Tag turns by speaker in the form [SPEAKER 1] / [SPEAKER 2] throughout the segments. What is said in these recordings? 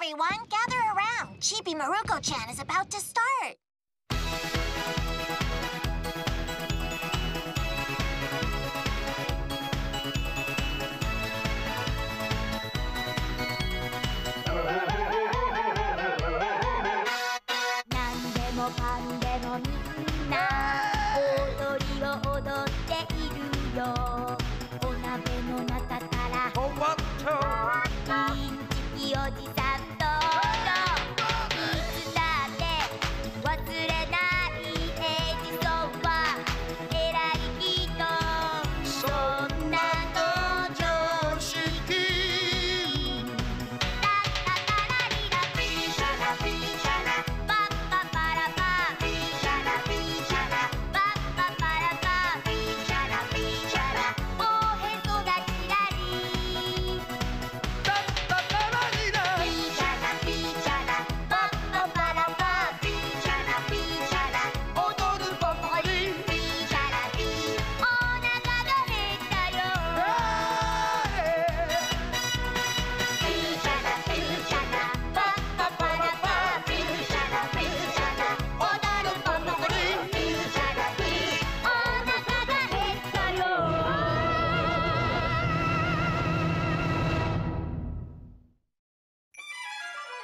[SPEAKER 1] everyone, gather around. Chibi Maruko-chan is about to start.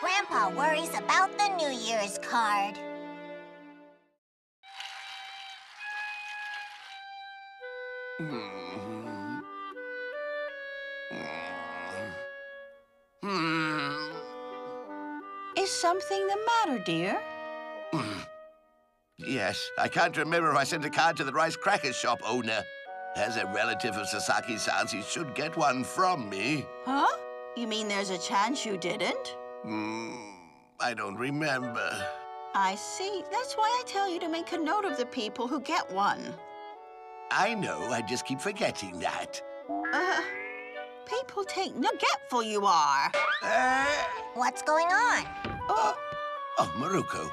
[SPEAKER 1] Grandpa worries about the New Year's card.
[SPEAKER 2] Is something the matter, dear?
[SPEAKER 3] Yes, I can't remember if I sent a card to the Rice Cracker Shop owner. As a relative of Sasaki-san's, he should get one from me.
[SPEAKER 2] Huh? You mean there's a chance you didn't?
[SPEAKER 3] I don't remember.
[SPEAKER 2] I see. That's why I tell you to make a note of the people who get one.
[SPEAKER 3] I know, I just keep forgetting that.
[SPEAKER 2] People take forgetful you are.
[SPEAKER 1] What's going on?
[SPEAKER 3] Oh, Maruko.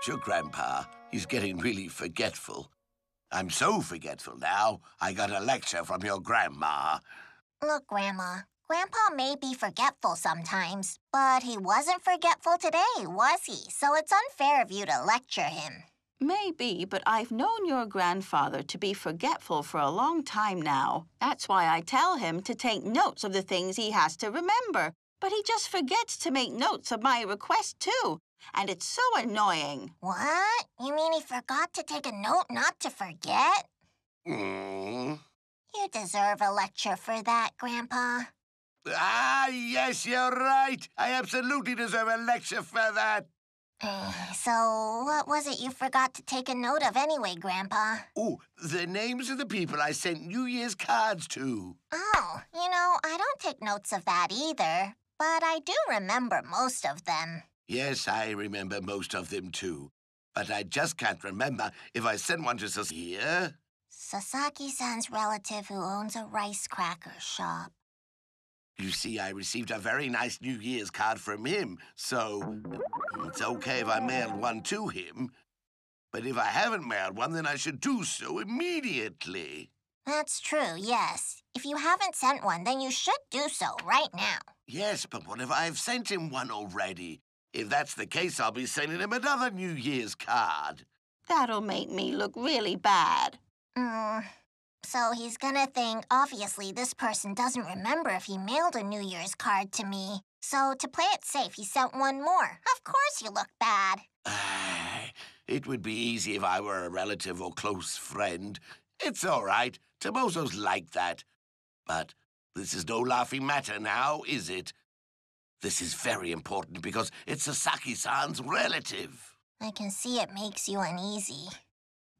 [SPEAKER 3] Sure, Grandpa. He's getting really forgetful. I'm so forgetful now, I got a lecture from your grandma.
[SPEAKER 1] Look, Grandma, Grandpa may be forgetful sometimes, but he wasn't forgetful today, was he? So it's unfair of you to lecture him.
[SPEAKER 2] Maybe, but I've known your grandfather to be forgetful for a long time now. That's why I tell him to take notes of the things he has to remember. But he just forgets to make notes of my request, too. And it's so annoying.
[SPEAKER 1] What? You mean he forgot to take a note not to forget? You deserve a lecture for that, Grandpa.
[SPEAKER 3] Yes, you're right. I absolutely deserve a lecture for that.
[SPEAKER 1] So, what was it you forgot to take a note of anyway, Grandpa?
[SPEAKER 3] Oh, the names of the people I sent New Year's cards to.
[SPEAKER 1] Oh, I don't take notes of that either. But I do remember most of them.
[SPEAKER 3] Yes, I remember most of them, too. But I just can't remember if I sent one to here.
[SPEAKER 1] Sasaki-san's relative who owns a rice cracker shop.
[SPEAKER 3] You see, I received a very nice New Year's card from him, so it's okay if I mailed one to him. But if I haven't mailed one, then I should do so immediately.
[SPEAKER 1] That's true, yes. If you haven't sent one, then you should do so right now.
[SPEAKER 3] Yes, but what if I've sent him one already? If that's the case, I'll be sending him another New Year's card.
[SPEAKER 2] That'll make me look really bad.
[SPEAKER 1] So he's gonna think, obviously, this person doesn't remember if he mailed a New Year's card to me. So to play it safe, he sent one more. Of course you look bad.
[SPEAKER 3] It would be easy if I were a relative or close friend. It's all right. Tomoso's like that. But this is no laughing matter now, is it? This is very important because it's Sasaki-san's relative.
[SPEAKER 1] I can see it makes you uneasy.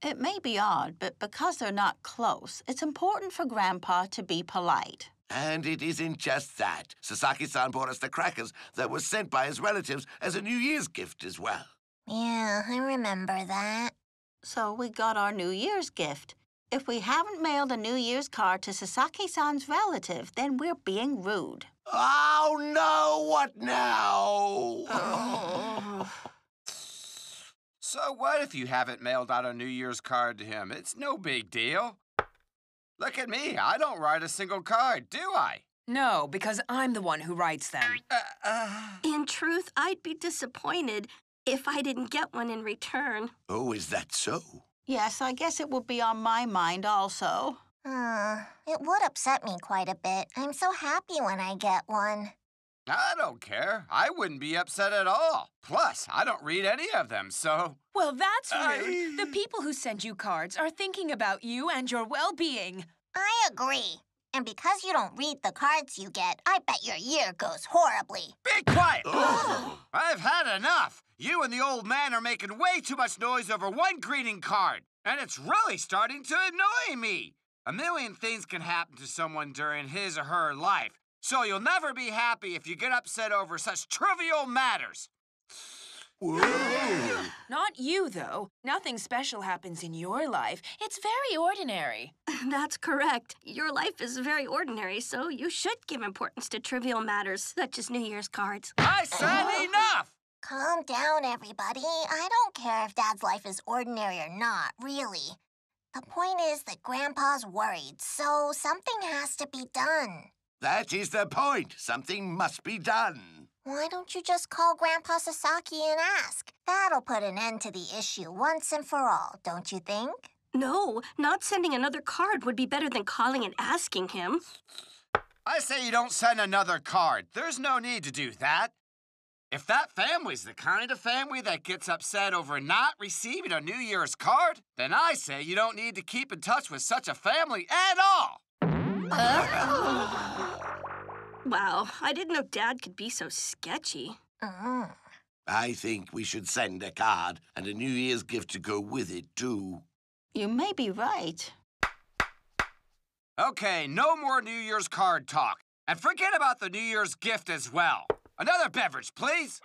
[SPEAKER 2] It may be odd, but because they're not close, it's important for Grandpa to be polite.
[SPEAKER 3] And it isn't just that. Sasaki-san bought us the crackers that were sent by his relatives as a New Year's gift as well.
[SPEAKER 1] Yeah, I remember that.
[SPEAKER 2] So we got our New Year's gift. If we haven't mailed a New Year's card to Sasaki-san's relative, then we're being rude.
[SPEAKER 3] Oh, no! What now?
[SPEAKER 4] So what if you haven't mailed out a New Year's card to him? It's no big deal. Look at me. I don't write a single card, do I?
[SPEAKER 5] No, because I'm the one who writes them.
[SPEAKER 6] In truth, I'd be disappointed if I didn't get one in return.
[SPEAKER 3] Oh, is that so?
[SPEAKER 2] Yes, I guess it will be on my mind also.
[SPEAKER 1] It would upset me quite a bit. I'm so happy when I get one.
[SPEAKER 4] I don't care. I wouldn't be upset at all. Plus, I don't read any of them, so...
[SPEAKER 5] Well, that's rude. The people who send you cards are thinking about you and your well-being.
[SPEAKER 1] I agree. And because you don't read the cards you get, I bet your year goes horribly.
[SPEAKER 4] Be quiet! I've had enough. You and the old man are making way too much noise over one greeting card. And it's really starting to annoy me. A million things can happen to someone during his or her life. So you'll never be happy if you get upset over such trivial matters.
[SPEAKER 3] Whoa!
[SPEAKER 5] Not you, though. Nothing special happens in your life. It's very ordinary.
[SPEAKER 6] That's correct. Your life is very ordinary, so you should give importance to trivial matters, such as New Year's cards.
[SPEAKER 4] I said enough!
[SPEAKER 1] Calm down, everybody. I don't care if Dad's life is ordinary or not, really. The point is that Grandpa's worried, so something has to be done.
[SPEAKER 3] That is the point. Something must be done.
[SPEAKER 1] Why don't you just call Grandpa Sasaki and ask? That'll put an end to the issue once and for all, don't you think?
[SPEAKER 6] No, not sending another card would be better than calling and asking him.
[SPEAKER 4] I say you don't send another card. There's no need to do that. If that family's the kind of family that gets upset over not receiving a New Year's card, then I say you don't need to keep in touch with such a family at all.
[SPEAKER 6] Wow, I didn't know Dad could be so sketchy.
[SPEAKER 3] I think we should send a card and a New Year's gift to go with it, too.
[SPEAKER 2] You may be right.
[SPEAKER 4] Okay, no more New Year's card talk. And forget about the New Year's gift as well. Another beverage, please.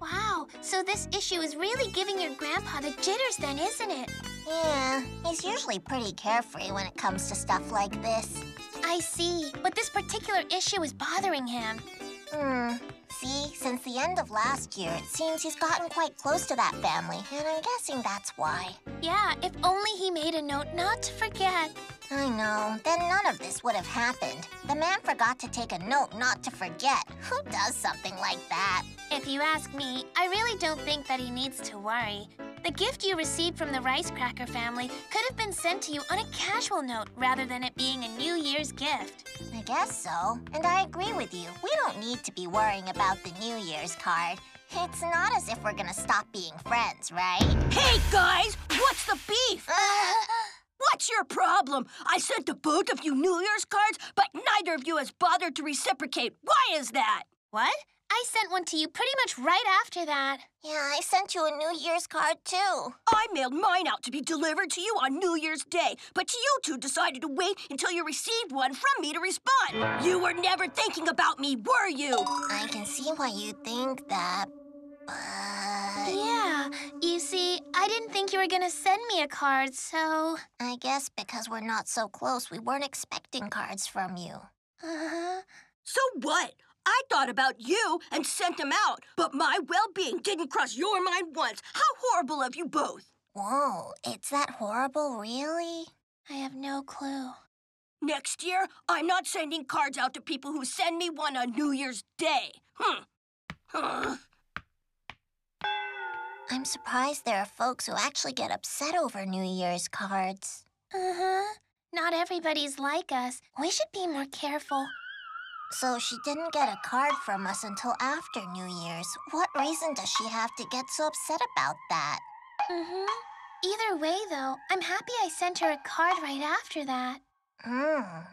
[SPEAKER 7] Wow, so this issue is really giving your grandpa the jitters then, isn't it?
[SPEAKER 1] Yeah, he's usually pretty carefree when it comes to stuff like this.
[SPEAKER 7] I see, but this particular issue is bothering him.
[SPEAKER 1] See, since the end of last year, it seems he's gotten quite close to that family, and I'm guessing that's why.
[SPEAKER 7] Yeah, if only he made a note not to forget.
[SPEAKER 1] I know, then none of this would have happened. The man forgot to take a note not to forget. Who does something like that?
[SPEAKER 7] If you ask me, I really don't think that he needs to worry. The gift you received from the Rice Cracker family could have been sent to you on a casual note rather than it being a New Year's gift.
[SPEAKER 1] I guess so, and I agree with you. We don't need to be worrying about the New Year's card. It's not as if we're gonna stop being friends, right?
[SPEAKER 6] Hey, guys! What's the beef? What's your problem? I sent to both of you New Year's cards, but neither of you has bothered to reciprocate. Why is that?
[SPEAKER 7] What? I sent one to you pretty much right after that.
[SPEAKER 1] Yeah, I sent you a New Year's card, too.
[SPEAKER 6] I mailed mine out to be delivered to you on New Year's Day, but you two decided to wait until you received one from me to respond. You were never thinking about me, were you?
[SPEAKER 1] I can see why you think that, but...
[SPEAKER 7] Yeah, you see, I didn't think you were gonna send me a card, so...
[SPEAKER 1] I guess because we're not so close, we weren't expecting cards from you.
[SPEAKER 6] So what? I thought about you and sent them out, but my well-being didn't cross your mind once. How horrible of you both.
[SPEAKER 1] Whoa, it's that horrible, really?
[SPEAKER 7] I have no clue.
[SPEAKER 6] Next year, I'm not sending cards out to people who send me one on New Year's Day.
[SPEAKER 1] I'm surprised there are folks who actually get upset over New Year's cards.
[SPEAKER 7] Not everybody's like us. We should be more careful.
[SPEAKER 1] So she didn't get a card from us until after New Year's. What reason does she have to get so upset about that?
[SPEAKER 7] Either way, though, I'm happy I sent her a card right after that.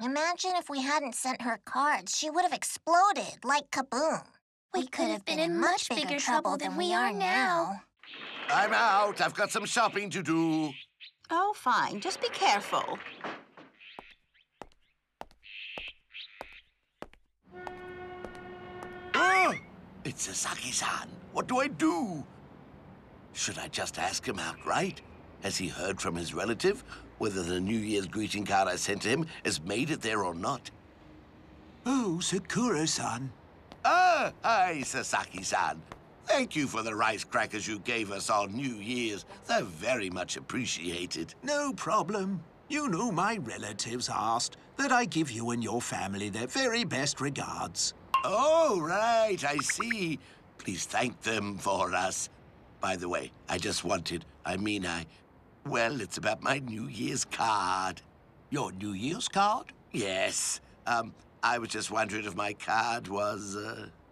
[SPEAKER 1] Imagine if we hadn't sent her cards. She would have exploded like kaboom.
[SPEAKER 7] We could have been in much bigger trouble than we are now.
[SPEAKER 3] I'm out. I've got some shopping to do.
[SPEAKER 2] Oh, fine. Just be careful.
[SPEAKER 3] Oh, it's Sasaki-san. What do I do? Should I just ask him outright? Has he heard from his relative whether the New Year's greeting card I sent to him has made it there or not?
[SPEAKER 8] Oh, Sakura-san.
[SPEAKER 3] Ah, hi, Sasaki-san. Thank you for the rice crackers you gave us on New Year's. They're very much appreciated.
[SPEAKER 8] No problem. You know my relatives asked that I give you and your family their very best regards.
[SPEAKER 3] Oh, right, I see. Please thank them for us. By the way, well, it's about my New Year's card.
[SPEAKER 8] Your New Year's card?
[SPEAKER 3] Yes. I was just wondering if my card was,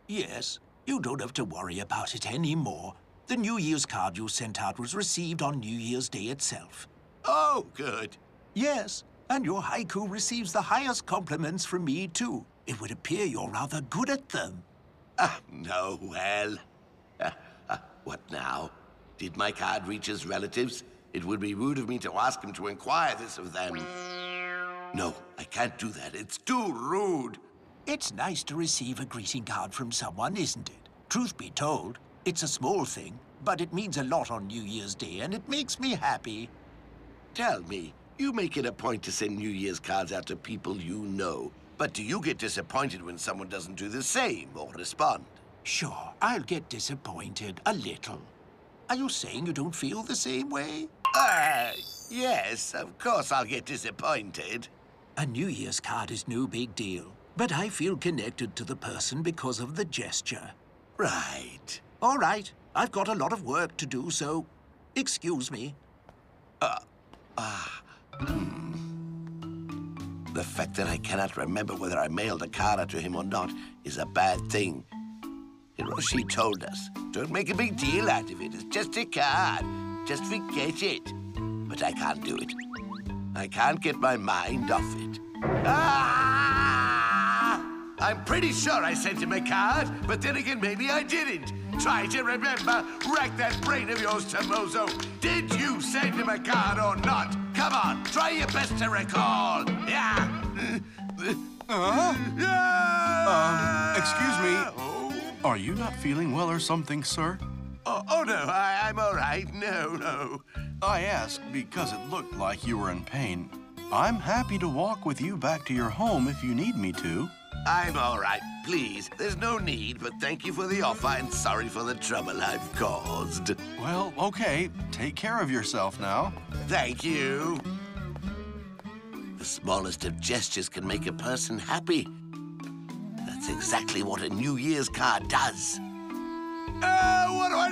[SPEAKER 8] Yes. You don't have to worry about it anymore. The New Year's card you sent out was received on New Year's Day itself.
[SPEAKER 3] Oh, good.
[SPEAKER 8] Yes, and your haiku receives the highest compliments from me, too. It would appear you're rather good at them.
[SPEAKER 3] No, well. What now? Did my card reach his relatives? It would be rude of me to ask him to inquire this of them. No, I can't do that. It's too rude.
[SPEAKER 8] It's nice to receive a greeting card from someone, isn't it? Truth be told, it's a small thing, but it means a lot on New Year's Day, and it makes me happy.
[SPEAKER 3] Tell me, you make it a point to send New Year's cards out to people you know. But do you get disappointed when someone doesn't do the same or respond?
[SPEAKER 8] Sure, I'll get disappointed a little. Are you saying you don't feel the same way?
[SPEAKER 3] Yes, of course I'll get disappointed.
[SPEAKER 8] A New Year's card is no big deal, but I feel connected to the person because of the gesture.
[SPEAKER 3] Right.
[SPEAKER 8] All right, I've got a lot of work to do, so excuse me.
[SPEAKER 3] The fact that I cannot remember whether I mailed a card to him or not is a bad thing. Hiroshi told us, don't make a big deal out of it. It's just a card. Just forget it. But I can't do it. I can't get my mind off it. I'm pretty sure I sent him a card, but then again, maybe I didn't. Try to remember. Rack that brain of yours, Tomozo. Did you send him a card or not? Come on, try your best to recall. Yeah.
[SPEAKER 9] Excuse me. Are you not feeling well or something, sir?
[SPEAKER 3] Oh no, I'm all right. No.
[SPEAKER 9] I asked because it looked like you were in pain. I'm happy to walk with you back to your home if you need me to.
[SPEAKER 3] I'm all right, please. There's no need, but thank you for the offer and sorry for the trouble I've caused.
[SPEAKER 9] Well, okay. Take care of yourself now.
[SPEAKER 3] Thank you. The smallest of gestures can make a person happy. That's exactly what a New Year's card does. What do I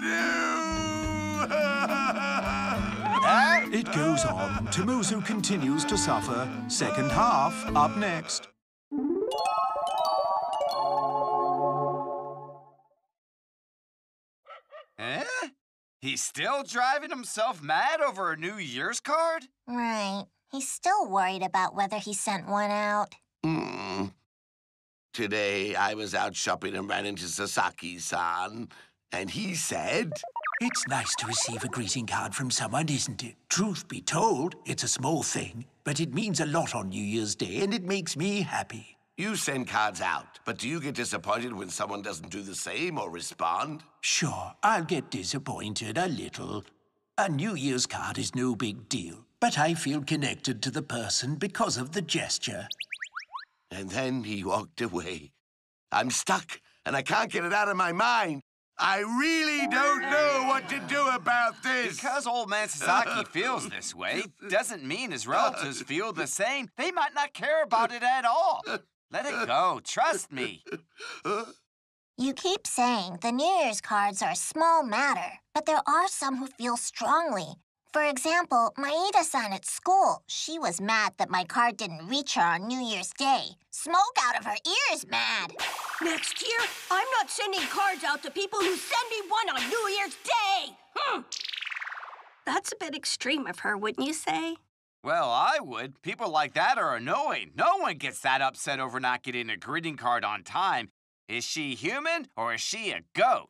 [SPEAKER 3] do?
[SPEAKER 8] It goes on. Tomozo continues to suffer. Second half up next.
[SPEAKER 4] He's still driving himself mad over a New Year's card?
[SPEAKER 1] Right. He's still worried about whether he sent one out.
[SPEAKER 3] Today, I was out shopping and ran into Sasaki-san, and he said...
[SPEAKER 8] It's nice to receive a greeting card from someone, isn't it? Truth be told, it's a small thing, but it means a lot on New Year's Day, and it makes me happy.
[SPEAKER 3] You send cards out, but do you get disappointed when someone doesn't do the same or respond?
[SPEAKER 8] Sure, I'll get disappointed a little. A New Year's card is no big deal, but I feel connected to the person because of the gesture.
[SPEAKER 3] And then he walked away. I'm stuck, and I can't get it out of my mind. I really don't know what to do about this.
[SPEAKER 4] Because old man Sasaki feels this way doesn't mean his relatives feel the same. They might not care about it at all. Let it go. Trust me.
[SPEAKER 1] You keep saying the New Year's cards are a small matter, but there are some who feel strongly. For example, Maeda-san at school. She was mad that my card didn't reach her on New Year's Day. Smoke out of her ears mad.
[SPEAKER 6] Next year, I'm not sending cards out to people who send me one on New Year's Day!
[SPEAKER 10] That's a bit extreme of her, wouldn't you say?
[SPEAKER 4] Well, I would. People like that are annoying. No one gets that upset over not getting a greeting card on time. Is she human or is she a goat?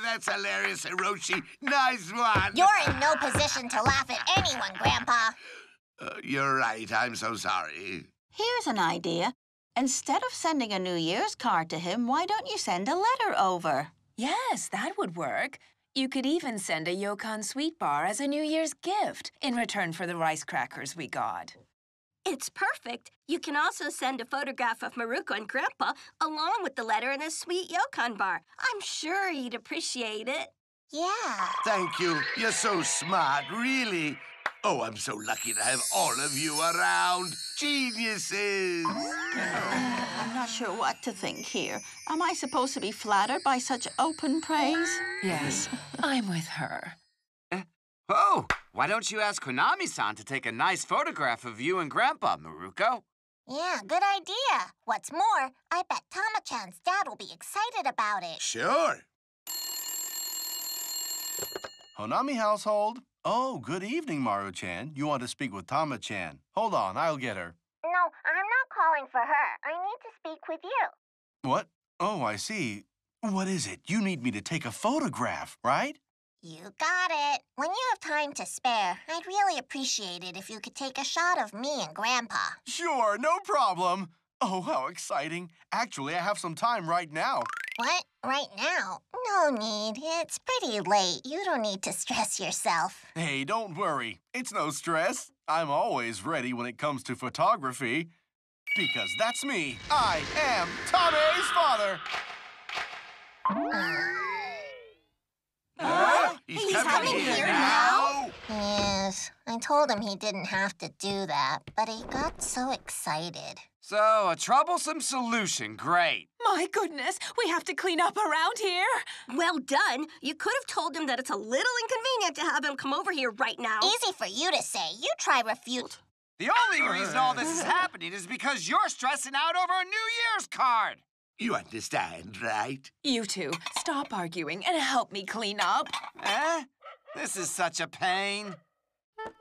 [SPEAKER 3] That's hilarious, Hiroshi. Nice one.
[SPEAKER 1] You're in no position to laugh at anyone, Grandpa.
[SPEAKER 3] You're right. I'm so sorry.
[SPEAKER 2] Here's an idea. Instead of sending a New Year's card to him, why don't you send a letter over?
[SPEAKER 5] Yes, that would work. You could even send a Yokon sweet bar as a New Year's gift in return for the rice crackers we got.
[SPEAKER 10] It's perfect. You can also send a photograph of Maruko and Grandpa along with the letter and a sweet Yukon bar. I'm sure he'd appreciate it.
[SPEAKER 1] Yeah.
[SPEAKER 3] Thank you. You're so smart, really. Oh, I'm so lucky to have all of you around. Geniuses!
[SPEAKER 2] I'm not sure what to think here. Am I supposed to be flattered by such open praise?
[SPEAKER 5] Yes, I'm with her.
[SPEAKER 4] Oh, why don't you ask Konami-san to take a nice photograph of you and Grandpa, Maruko?
[SPEAKER 1] Yeah, good idea. What's more, I bet Tama-chan's dad will be excited about it.
[SPEAKER 3] Sure.
[SPEAKER 9] Honami household. Oh, good evening, Maru-chan. You want to speak with Tama-chan. Hold on, I'll get her.
[SPEAKER 1] No, I'm not calling for her. I need to speak with you.
[SPEAKER 9] What? Oh, I see. What is it? You need me to take a photograph, right?
[SPEAKER 1] You got it. When you have time to spare, I'd really appreciate it if you could take a shot of me and Grandpa.
[SPEAKER 9] Sure, no problem. Oh, how exciting. Actually, I have some time right now.
[SPEAKER 1] What? Right now? No need. It's pretty late. You don't need to stress yourself.
[SPEAKER 9] Hey, don't worry. It's no stress. I'm always ready when it comes to photography. Because that's me. I am Tame's father.
[SPEAKER 3] He's coming here now?
[SPEAKER 1] Yes, I told him he didn't have to do that, but he got so excited.
[SPEAKER 4] So, a troublesome solution. Great.
[SPEAKER 5] My goodness, we have to clean up around here.
[SPEAKER 10] Well done. You could have told him that it's a little inconvenient to have him come over here right now.
[SPEAKER 1] Easy for you to say. You try refute.
[SPEAKER 4] The only reason all this is happening is because you're stressing out over a New Year's card.
[SPEAKER 3] You understand, right?
[SPEAKER 5] You two, stop arguing and help me clean up.
[SPEAKER 4] Eh? This is such a pain.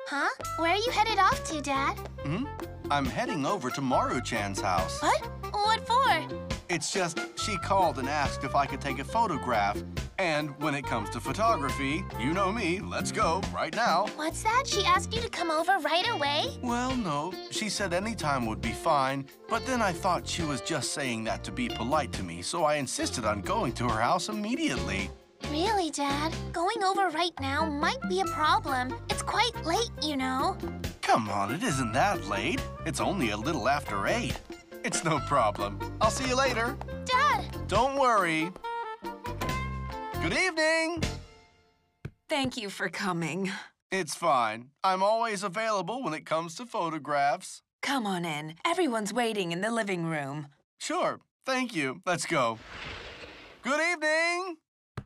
[SPEAKER 7] Huh? Where are you headed off to, Dad?
[SPEAKER 9] I'm heading over to Maru-chan's house.
[SPEAKER 7] What? What for?
[SPEAKER 9] It's just, she called and asked if I could take a photograph. And when it comes to photography, you know me, let's go, right now.
[SPEAKER 7] What's that? She asked you to come over right away?
[SPEAKER 9] Well, no, she said any time would be fine, but then I thought she was just saying that to be polite to me, so I insisted on going to her house immediately.
[SPEAKER 7] Really, Dad? Going over right now might be a problem. It's quite late, you know.
[SPEAKER 9] Come on, it isn't that late. It's only a little after 8. It's no problem. I'll see you later.
[SPEAKER 7] Dad!
[SPEAKER 9] Don't worry. Good evening.
[SPEAKER 5] Thank you for coming.
[SPEAKER 9] It's fine. I'm always available when it comes to photographs.
[SPEAKER 5] Come on in. Everyone's waiting in the living room.
[SPEAKER 9] Sure. Thank you. Let's go. Good evening.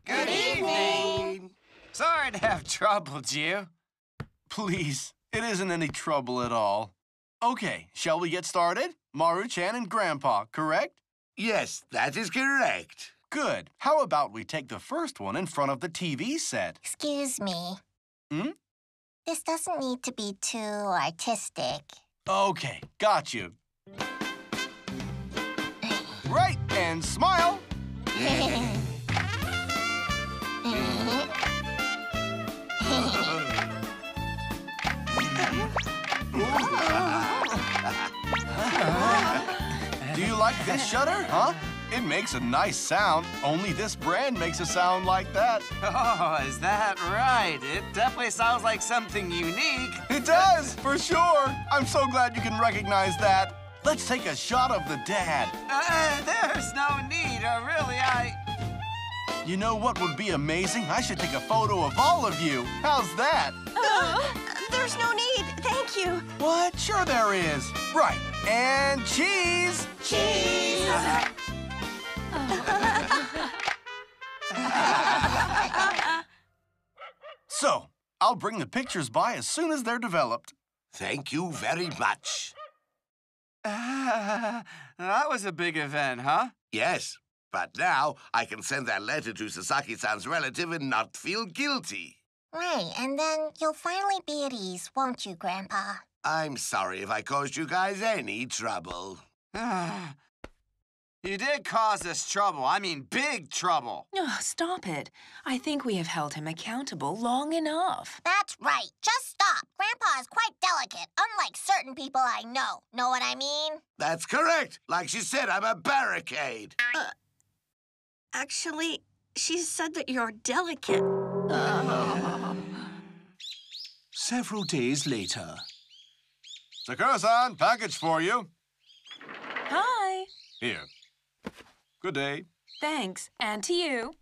[SPEAKER 4] Good evening. Sorry to have troubled you.
[SPEAKER 9] Please, it isn't any trouble at all. Okay, shall we get started? Maru-chan and Grandpa, correct?
[SPEAKER 3] Yes, that is correct.
[SPEAKER 9] Good. How about we take the first one in front of the TV set?
[SPEAKER 1] Excuse me.
[SPEAKER 9] Hmm?
[SPEAKER 1] This doesn't need to be too artistic.
[SPEAKER 9] Okay, got you. Right, and smile. Do you like this shutter, huh? It makes a nice sound. Only this brand makes a sound like that.
[SPEAKER 4] Oh, is that right? It definitely sounds like something unique.
[SPEAKER 9] It does, for sure. I'm so glad you can recognize that. Let's take a shot of the dad.
[SPEAKER 4] There's no need, really,
[SPEAKER 9] You know what would be amazing? I should take a photo of all of you. How's that?
[SPEAKER 10] There's no need, thank you.
[SPEAKER 9] What? Sure there is. Right, and cheese.
[SPEAKER 10] Cheese!
[SPEAKER 9] So, I'll bring the pictures by as soon as they're developed.
[SPEAKER 3] Thank you very much.
[SPEAKER 4] That was a big event, huh?
[SPEAKER 3] Yes, but now I can send that letter to Sasaki-san's relative and not feel guilty.
[SPEAKER 1] Right, and then you'll finally be at ease, won't you, Grandpa?
[SPEAKER 3] I'm sorry if I caused you guys any trouble.
[SPEAKER 4] You did cause us trouble. I mean, big trouble.
[SPEAKER 5] Oh, stop it. I think we have held him accountable long enough.
[SPEAKER 1] That's right. Just stop. Grandpa is quite delicate, unlike certain people I know. Know what I mean?
[SPEAKER 3] That's correct. Like she said, I'm a barricade.
[SPEAKER 10] Actually, she said that you're delicate.
[SPEAKER 8] Several days later.
[SPEAKER 9] Sakura-san, package for you.
[SPEAKER 5] Hi.
[SPEAKER 9] Here. Good day.
[SPEAKER 5] Thanks. And to you.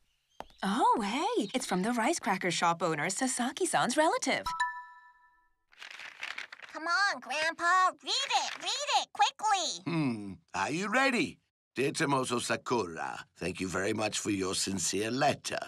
[SPEAKER 5] Oh, hey. It's from the rice cracker shop owner, Sasaki-san's relative.
[SPEAKER 1] Come on, Grandpa. Read it quickly.
[SPEAKER 3] Are you ready? Dear Tomoso Sakura, thank you very much for your sincere letter.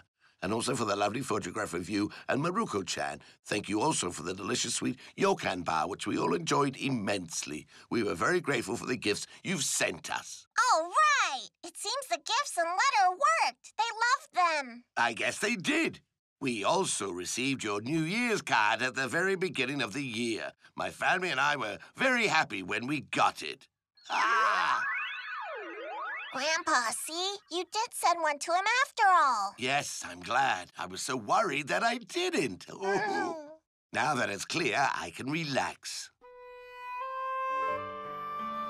[SPEAKER 3] And also for the lovely photograph of you and Maruko-chan. Thank you also for the delicious sweet yokan bar, which we all enjoyed immensely. We were very grateful for the gifts you've sent us.
[SPEAKER 1] Oh, right. It seems the gifts and letter worked. They loved them.
[SPEAKER 3] I guess they did. We also received your New Year's card at the very beginning of the year. My family and I were very happy when we got it. Ah!
[SPEAKER 1] Grandpa, see? You did send one to him after all.
[SPEAKER 3] Yes, I'm glad. I was so worried that I didn't. Oh. Now that it's clear, I can relax.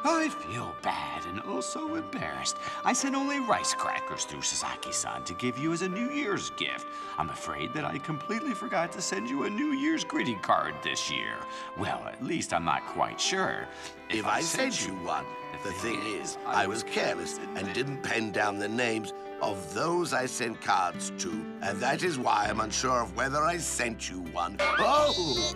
[SPEAKER 4] I feel bad and also embarrassed. I sent only rice crackers through Sasaki-san to give you as a New Year's gift. I'm afraid that I completely forgot to send you a New Year's greeting card this year. Well, at least I'm not quite sure.
[SPEAKER 3] If I sent you one, the thing is, I was careless and didn't pen down the names of those I sent cards to. And that is why I'm unsure of whether I sent you one. Oh!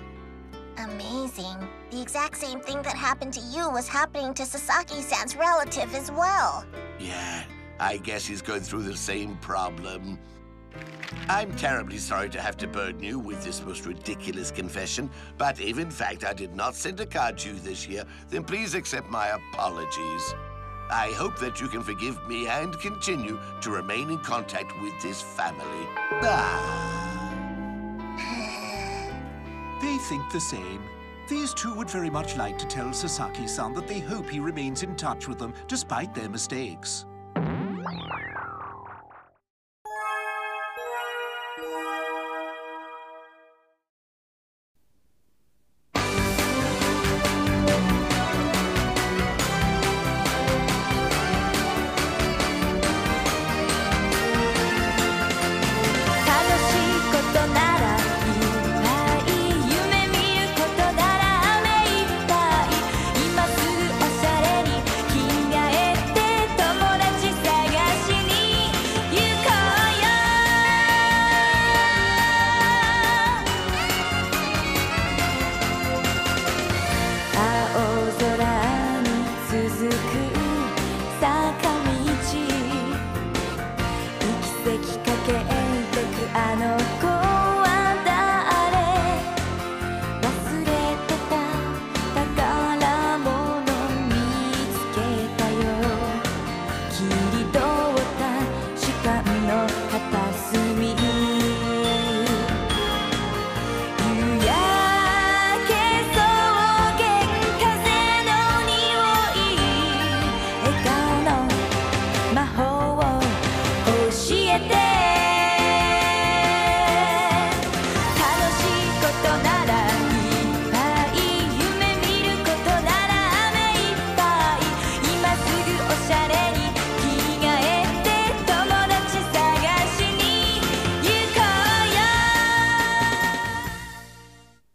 [SPEAKER 1] Amazing. The exact same thing that happened to you was happening to Sasaki-san's relative as well.
[SPEAKER 3] Yeah, I guess he's going through the same problem. I'm terribly sorry to have to burden you with this most ridiculous confession, but if in fact I did not send a card to you this year, then please accept my apologies. I hope that you can forgive me and continue to remain in contact with this family.
[SPEAKER 8] They think the same. These two would very much like to tell Sasaki-san that they hope he remains in touch with them despite their mistakes.